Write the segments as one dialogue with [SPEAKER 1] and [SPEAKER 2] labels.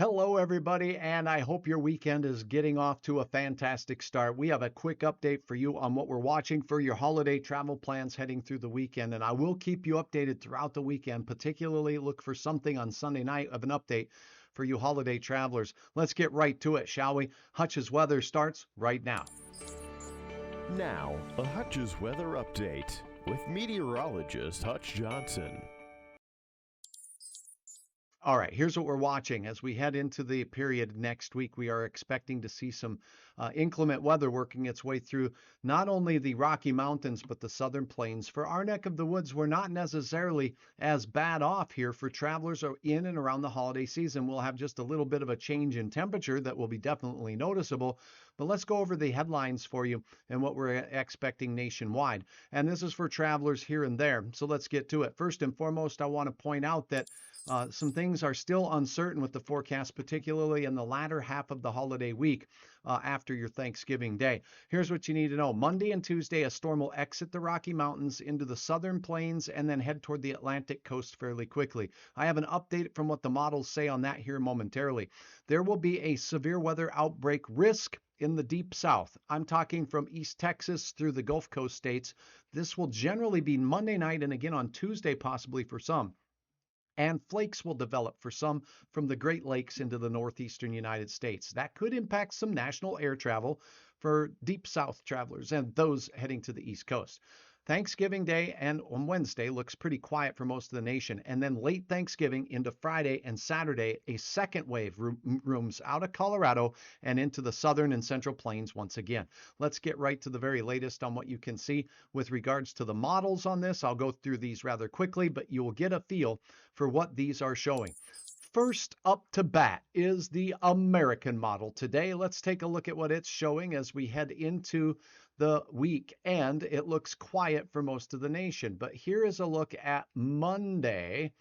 [SPEAKER 1] Hello, everybody, and I hope your weekend is getting off to a fantastic start. We have a quick update for you on what we're watching for your holiday travel plans heading through the weekend, and I will keep you updated throughout the weekend. Particularly, look for something on Sunday night of an update for you holiday travelers. Let's get right to it, shall we? Hutch's weather starts right now.
[SPEAKER 2] Now, a Hutch's weather update with meteorologist Hutch Johnson.
[SPEAKER 1] All right, here's what we're watching. As we head into the period next week, we are expecting to see some inclement weather working its way through not only the Rocky Mountains, but the southern plains. For our neck of the woods, we're not necessarily as bad off here for travelers in and around the holiday season. We'll have just a little bit of a change in temperature that will be definitely noticeable. But let's go over the headlines for you and what we're expecting nationwide. And this is for travelers here and there. So let's get to it. First and foremost, I want to point out that some things are still uncertain with the forecast, particularly in the latter half of the holiday week after your Thanksgiving Day. Here's what you need to know. Monday and Tuesday, a storm will exit the Rocky Mountains into the southern plains and then head toward the Atlantic coast fairly quickly. I have an update from what the models say on that here momentarily. There will be a severe weather outbreak risk in the deep south. I'm talking from East Texas through the Gulf Coast states. This will generally be Monday night and again on Tuesday, possibly for some. And flakes will develop for some from the Great Lakes into the northeastern United States. That could impact some national air travel for deep south travelers and those heading to the East Coast. Thanksgiving Day and on Wednesday looks pretty quiet for most of the nation. And then late Thanksgiving into Friday and Saturday, a second wave rooms out of Colorado and into the southern and central plains once again. Let's get right to the very latest on what you can see with regards to the models on this. I'll go through these rather quickly, but you will get a feel for what these are showing. First up to bat is the American model today. Let's take a look at what it's showing as we head into the week, and it looks quiet for most of the nation. But here is a look at Monday.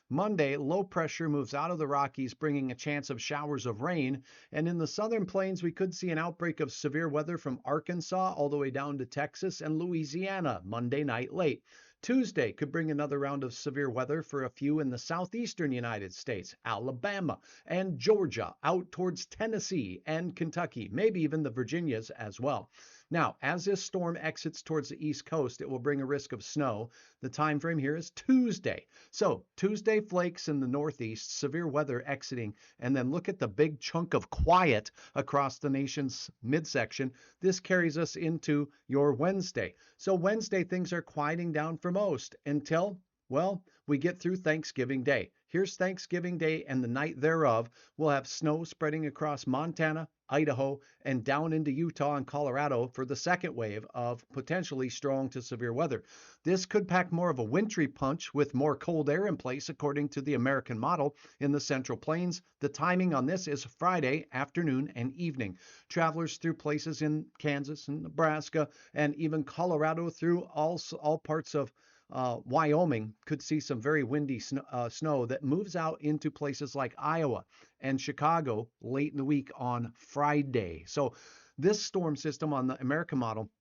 [SPEAKER 1] Monday, low pressure moves out of the Rockies, bringing a chance of showers of rain. And in the southern plains, we could see an outbreak of severe weather from Arkansas all the way down to Texas and Louisiana Monday night late. Tuesday could bring another round of severe weather for a few in the southeastern United States, Alabama and Georgia, out towards Tennessee and Kentucky, maybe even the Virginias as well. Now, as this storm exits towards the East Coast, it will bring a risk of snow. The time frame here is Tuesday. So Tuesday flakes in the Northeast, severe weather exiting, and then look at the big chunk of quiet across the nation's midsection. This carries us into your Wednesday. So Wednesday, things are quieting down for most until, well, we get through Thanksgiving Day. Here's Thanksgiving Day and the night thereof. We'll have snow spreading across Montana, Idaho, and down into Utah and Colorado for the second wave of potentially strong to severe weather. This could pack more of a wintry punch with more cold air in place, according to the American model in the Central Plains. The timing on this is Friday afternoon and evening. Travelers through places in Kansas and Nebraska and even Colorado through all parts of Wyoming could see some very windy snow that moves out into places like Iowa and Chicago late in the week on Friday. So this storm system on the American model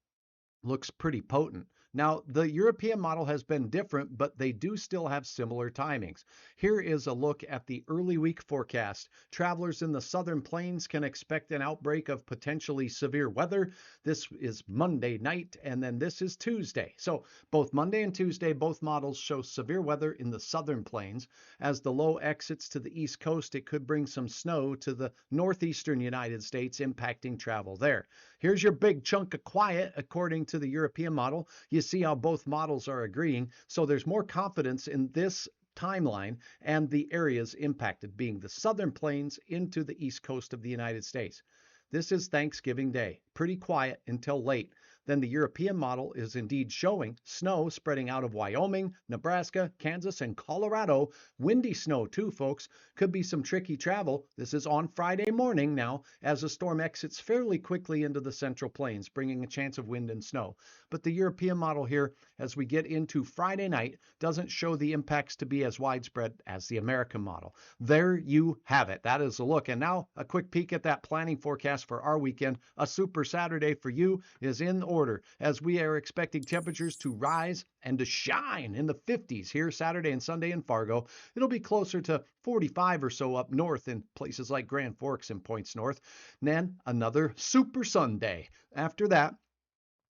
[SPEAKER 1] looks pretty potent. Now, the European model has been different, but they do still have similar timings. Here is a look at the early week forecast. Travelers in the southern plains can expect an outbreak of potentially severe weather. This is Monday night, and then this is Tuesday. So both Monday and Tuesday, both models show severe weather in the southern plains. As the low exits to the East Coast, it could bring some snow to the northeastern United States, impacting travel there. Here's your big chunk of quiet, according to the European model. You see how both models are agreeing. So there's more confidence in this timeline and the areas impacted being the southern plains into the east coast of the United States. This is Thanksgiving Day. Pretty quiet until late. Then the European model is indeed showing snow spreading out of Wyoming, Nebraska, Kansas, and Colorado. Windy snow too, folks. Could be some tricky travel. This is on Friday morning now as the storm exits fairly quickly into the central plains, bringing a chance of wind and snow. But the European model here, as we get into Friday night, doesn't show the impacts to be as widespread as the American model. There you have it. That is a look. And now a quick peek at that planning forecast for our weekend. A super Saturday for you is in order. order as we are expecting temperatures to rise and to shine in the 50s here Saturday and Sunday in Fargo. It'll be closer to 45 or so up north in places like Grand Forks and Points North. And then another Super Sunday. After that,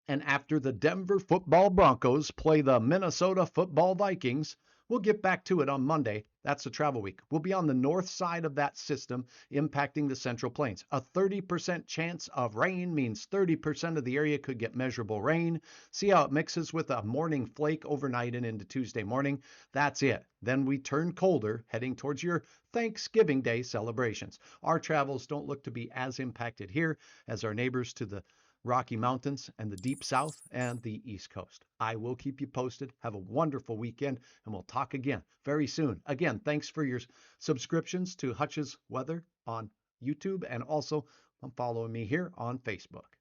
[SPEAKER 1] and after the Denver football Broncos play the Minnesota football Vikings, we'll get back to it on Monday. That's the travel week. We'll be on the north side of that system, impacting the Central Plains. A 30% chance of rain means 30% of the area could get measurable rain. See how it mixes with a morning flake overnight and into Tuesday morning. That's it. Then we turn colder, heading towards your Thanksgiving Day celebrations. Our travels don't look to be as impacted here as our neighbors to the Rocky Mountains and the Deep South and the East Coast. I will keep you posted. Have a wonderful weekend, and we'll talk again very soon. Again, thanks for your subscriptions to Hutch's Weather on YouTube, and also following me here on Facebook.